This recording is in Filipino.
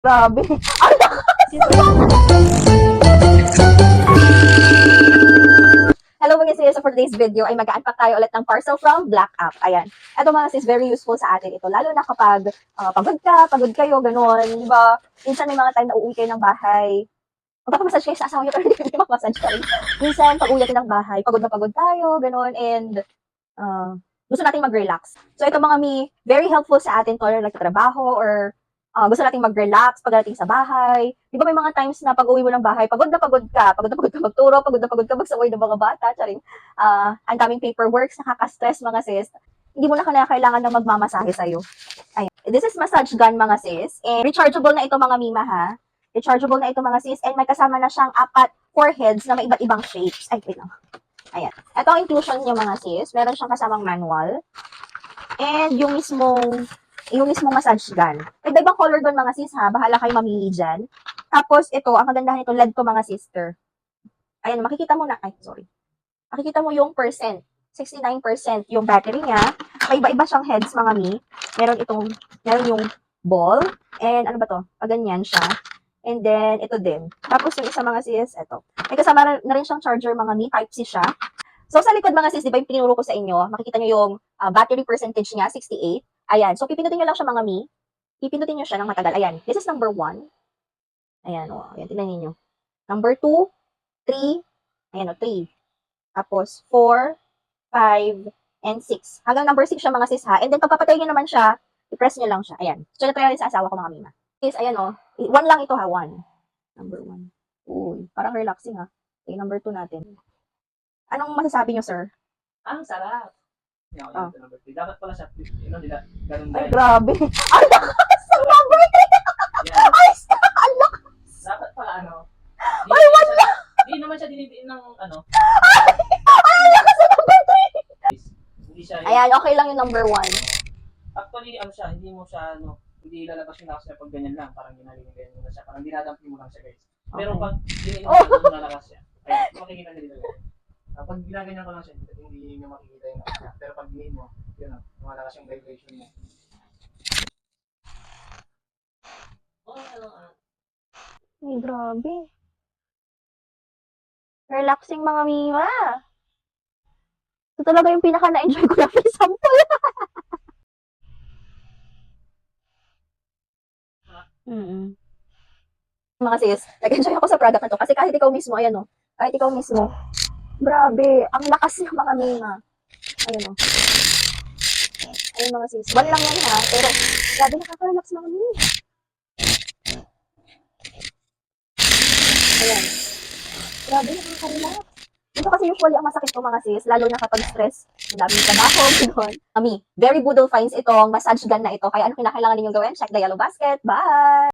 Grabe. Hello mga sis, so for today's video ay mag-unpack tayo ulit ng parcel from Black App. Ayan. Ito mga sis, very useful sa atin ito. Lalo na kapag pagod kayo, gano'n. Di ba? Minsan may mga time na uuwi kayo ng bahay. Magpapamassage kayo sa asawa niyo, pero hindi mapamassage ka rin. Minsan, pag uwi natin ng bahay, pagod na pagod tayo, gano'n. And gusto natin mag-relax. So ito mga very helpful sa atin to, or nagtatrabaho, or gusto nating mag-relax pagdating sa bahay. Di ba may mga times na pag-uwi mo ng bahay, pagod na pagod ka magturo, pagod na pagod ka magsaway ng mga bata, charing. Ang daming paperworks, nakaka-stress mga sis. Hindi mo na kailangan ng magmamasahe sa'yo. Ayan. This is massage gun mga sis. And rechargeable na ito mga mima ha. Rechargeable na ito mga sis. And may kasama na siyang 4 heads na may iba't ibang shapes. Ay, wait lang. Ayan. Ito ang inclusion niya mga sis. Meron siyang kasamang manual. And yung mismong massage gun. May ibang color doon mga sis ha. Bahala kayo mamili dyan. Tapos ito, ang kagandahan nito, LED to mga sister. Ayan, makikita mo na. Ay, sorry. Makikita mo yung percent. 69% yung battery niya. May iba-iba siyang heads mga meron yung ball. And ano ba to? Ganyan siya. And then, ito din. Tapos yung isa mga sis, ito. May kasama na rin siyang charger mga Type-C siya. So, sa likod mga sis, di ba yung pinuro ko sa inyo, makikita nyo yung battery percentage niya, 68. Ayan. So, pipindutin nyo lang siya mga Pipindutin nyo siya ng matagal. Ayan. This is number 1. Ayan, o. Ayan, tignan ninyo. Number 2, 3. Ayan, o, 3. Tapos, 4, 5, and 6. Hanggang number 6 siya mga sis ha. And then, pag papatayin nyo naman siya, i-press nyo lang siya. Ayan. So, ito rin sa asawa ko mga mima. Sis, ayan o. 1 lang ito ha, 1. Number 1. Uy, parang relaxing ha. Okay, number 2 natin. Anong masasabi nyo, sir? Ang sarap. Oh. Dapat pala siya, nila, ganun Ay, din. grabe. Ang lakas ng number 3! Yan. Ay, ang lakas! Dapat pala Ay, wala! Hindi naman siya dinidiin ng Ay, ang lakas ng number 3! Hindi siya. Ayan, okay lang yung number 1. Actually, siya, hindi mo siya, hindi lalabas yung lakas niya pag ganyan lang. Parang ginagaling mo na siya. Parang dinadampin mo lang siya, guys. Pero pag diniin mo siya, nalakas siya. Kaya makikita niya dito. Pag ginaganyan ko lang siya, hindi niyo makikita yung lakas niya. Pero pag diniin mo, yun lumalakas yung vibration niya. Ay, grabe. Relaxing mga mima. Ito talaga yung pinaka na-enjoy ko na sample. Mga sis, nag-enjoy ako sa product na to kasi kahit ikaw mismo, ayan o, kahit ikaw mismo, grabe, ang lakas ng mga mima. Ayan o. Ayun mga sis, 1 lang yan ha, pero grabe nakaka-relax mga mima. Ayan. Grabe nakaka-relax. Ito kasi usually ang masakit ko mga sis, lalo na kapag stress, ang daming trabaho, gano'n. Very Boodle finds itong massage gun na ito, kaya ano kinakailangan ninyong gawin? Check the yellow basket. Bye!